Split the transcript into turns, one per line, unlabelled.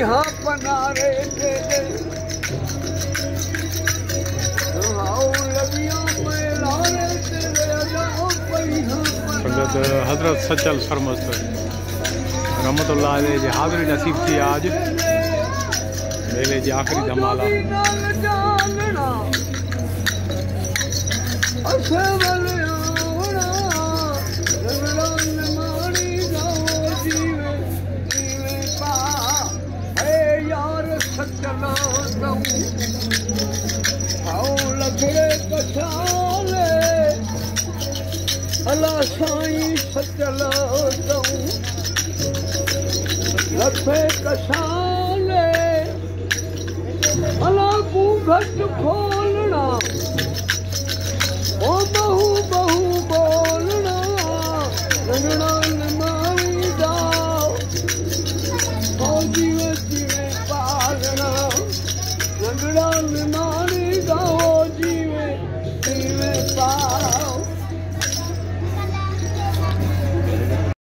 हाँ पनारे तेरे
संगत हजरत सचल सरमस्त रहमतुल्लाह अलैह जी हाज़िरी नसीब थी आज मेले जी आखिरी धमाला
अल्लाह साईं सचल लखे कशाले अल्लाह को घट खोलना